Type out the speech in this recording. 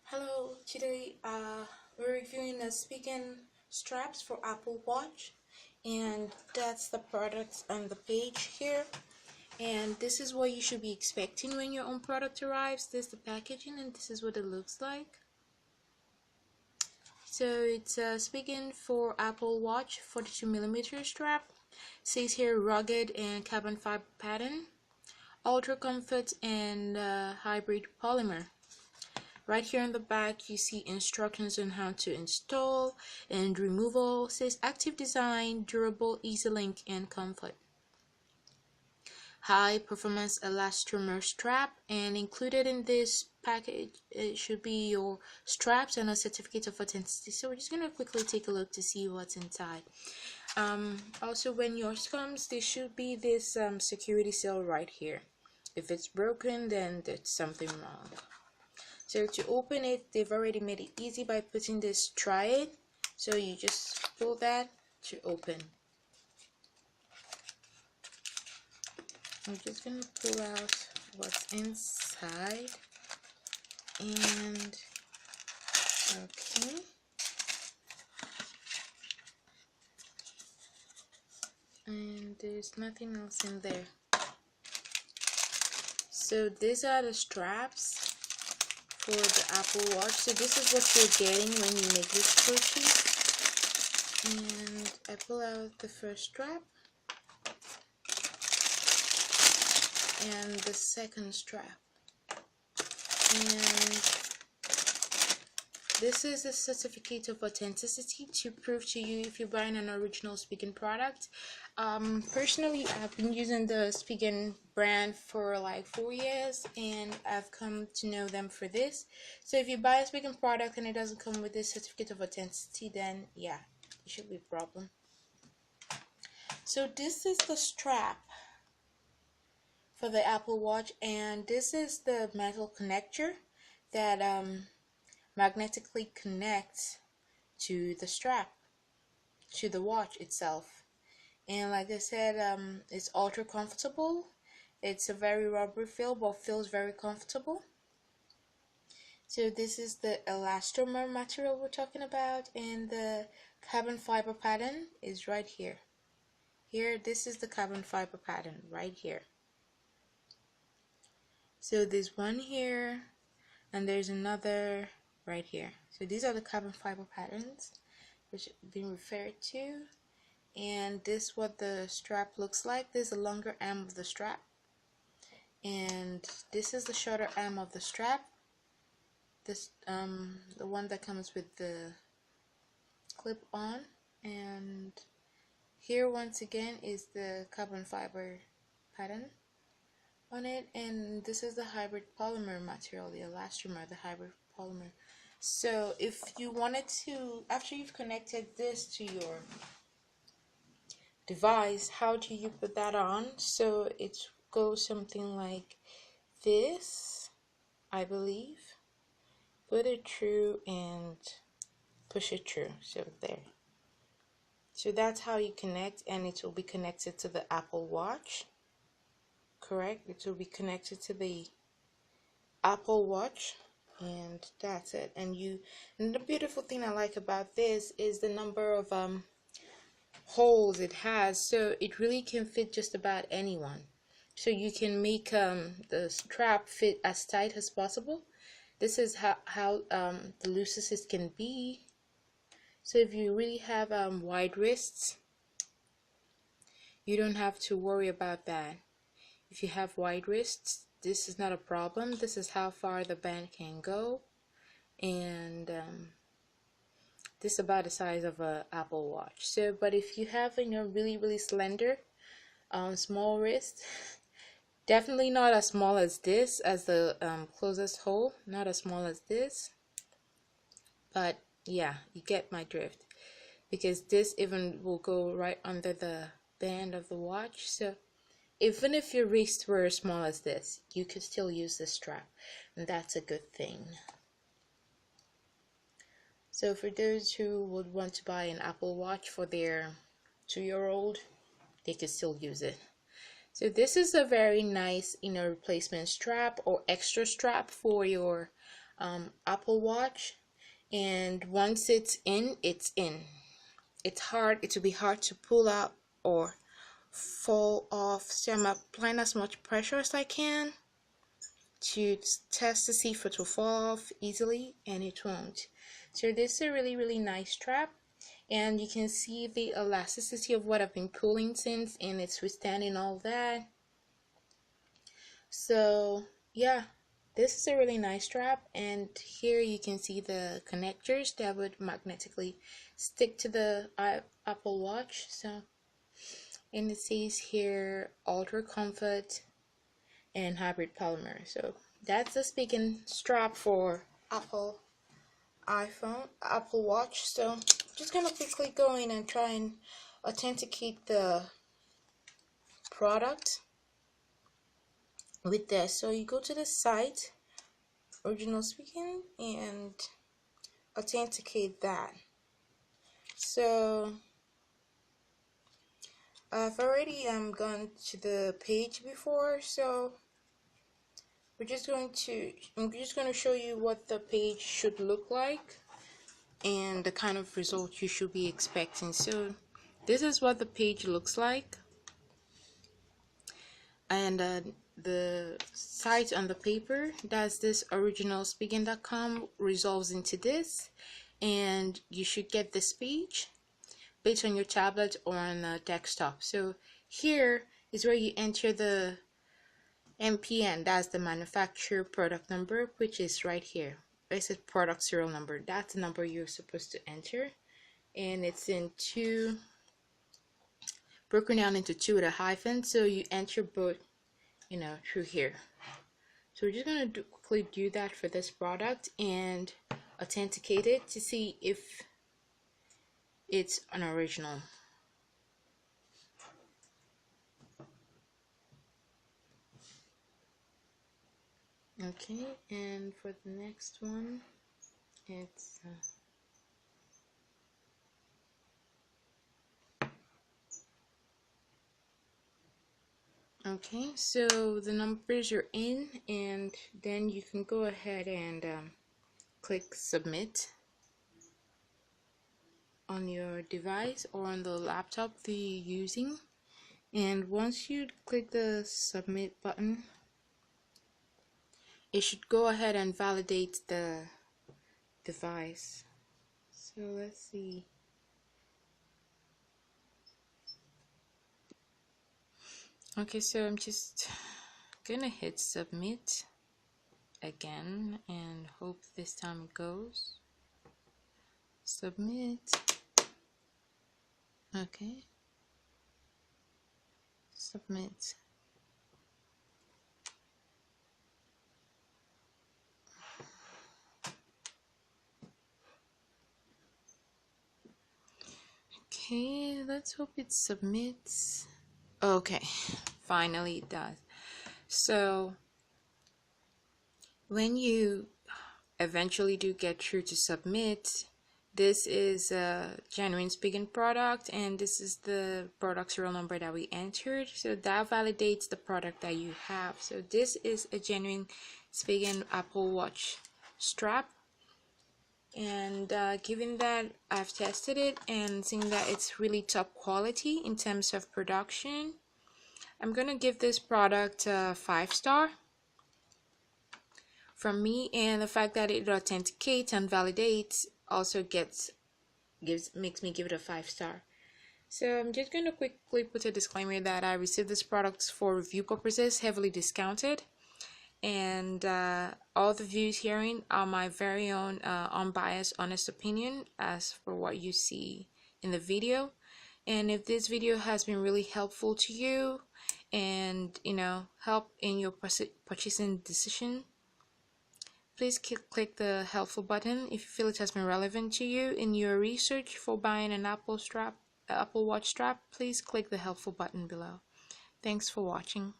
Hello, today we're reviewing the Spigen straps for Apple Watch, and that's the products on the page here. And this is what you should be expecting when your own product arrives. This is the packaging, and this is what it looks like. So it's a Spigen for Apple Watch 42mm strap. It says here rugged and carbon fiber pattern, ultra comfort, and hybrid polymer. Right here in the back you see instructions on how to install and removal. It says active design, durable, easy link, and comfort. High performance elastomer strap, and included in this package it should be your straps and a certificate of authenticity. So we're just going to quickly take a look to see what's inside. Also, when yours comes, there should be this security seal right here. If it's broken, then there's something wrong. So to open it, they've already made it easy by putting this try it. So you just pull that to open. I'm just going to pull out what's inside. And okay. And there's nothing else in there. So these are the straps for the Apple Watch. So this is what you're getting when you make this purchase. And I pull out the first strap and the second strap, and this is a certificate of authenticity to prove to you if you're buying an original Spigen product. Personally, I've been using the Spigen brand for like 4 years, and I've come to know them for this. So if you buy a Spigen product and it doesn't come with this certificate of authenticity, then yeah, it should be a problem. So this is the strap for the Apple Watch, and this is the metal connector that magnetically connects to the strap, to the watch itself. And like I said, it's ultra comfortable. It's a very rubber feel, but feels very comfortable. So this is the elastomer material we're talking about, and the carbon fiber pattern is right here. This is the carbon fiber pattern right here. So there's one here, and there's another right here. So these are the carbon fiber patterns which have been referred to. And this is what the strap looks like. This is the longer arm of the strap, and this is the shorter arm of the strap. This the one that comes with the clip on, and here once again is the carbon fiber pattern on it, and this is the hybrid polymer material, the elastomer, the hybrid polymer. So if you wanted to, after you've connected this to your device, how do you put that on? So it goes something like this, I believe. Put it through and push it through. So there. So that's how you connect, and it will be connected to the Apple Watch. Correct? It will be connected to the Apple Watch, and that's it. And the beautiful thing I like about this is the number of holes it has, so it really can fit just about anyone. So you can make the strap fit as tight as possible. This is how the loosest it can be. So if you really have wide wrists, you don't have to worry about that. If you have wide wrists, this is not a problem. This is how far the band can go, and this is about the size of a Apple Watch. So, but if you have really slender, small wrist, definitely not as small as this, as the closest hole, not as small as this, but yeah, you get my drift, because this even will go right under the band of the watch. So even if your wrists were as small as this, you could still use this strap, and that's a good thing. So for those who would want to buy an Apple Watch for their 2-year-old, they could still use it. So this is a very nice replacement strap or extra strap for your Apple Watch, and once it's in, it's in. It will be hard to pull out or fall off, so I'm applying as much pressure as I can to test to see if it will fall off easily, and it won't. So this is a really nice strap, and you can see the elasticity of what I've been pulling since, and it's withstanding all that. So yeah, this is a really nice strap, and here you can see the connectors that would magnetically stick to the Apple Watch. So, and it says here ultra comfort and hybrid polymer. So that's the Spigen strap for Apple Watch. So I'm just gonna quickly go in and try and authenticate the product with this. So you go to the site, original Spigen, and authenticate that. So I've already gone to the page before, so I'm just going to show you what the page should look like and the kind of result you should be expecting. So this is what the page looks like, and the site on the paper, that's this originalspigen.com, resolves into this, and you should get this page based on your tablet or on a desktop. So here is where you enter the MPN, that's the manufacturer product number, which is right here. This is product serial number, that's the number you're supposed to enter, and it's in two, broken down into two with a hyphen, so you enter both, you know, through here. So we're just going to quickly do that for this product and authenticate it to see if it's an original. Okay, and for the next one, it's okay, so the numbers are in, and then you can go ahead and click submit on your device or on the laptop that you're using. And once you click the submit button, it should go ahead and validate the device. So let's see. Okay, so I'm just gonna hit submit again and hope this time it goes. Submit. Okay. Submit. Okay, let's hope it submits. Okay, finally it does. So when you eventually do get through to submit, this is a genuine Spigen product, and this is the product serial number that we entered, so that validates the product that you have. So this is a genuine Spigen Apple Watch strap, and given that I've tested it and seen that it's really top quality in terms of production, I'm gonna give this product a 5-star from me, and the fact that it authenticates and validates also makes me give it a 5-star. So I'm just going to quickly put a disclaimer that I received this product for review purposes, heavily discounted, and all the views herein are my very own unbiased, honest opinion as for what you see in the video. And if this video has been really helpful to you and help in your purchasing decision, please click the helpful button. If you feel it has been relevant to you in your research for buying an Apple Watch strap, please click the helpful button below. Thanks for watching.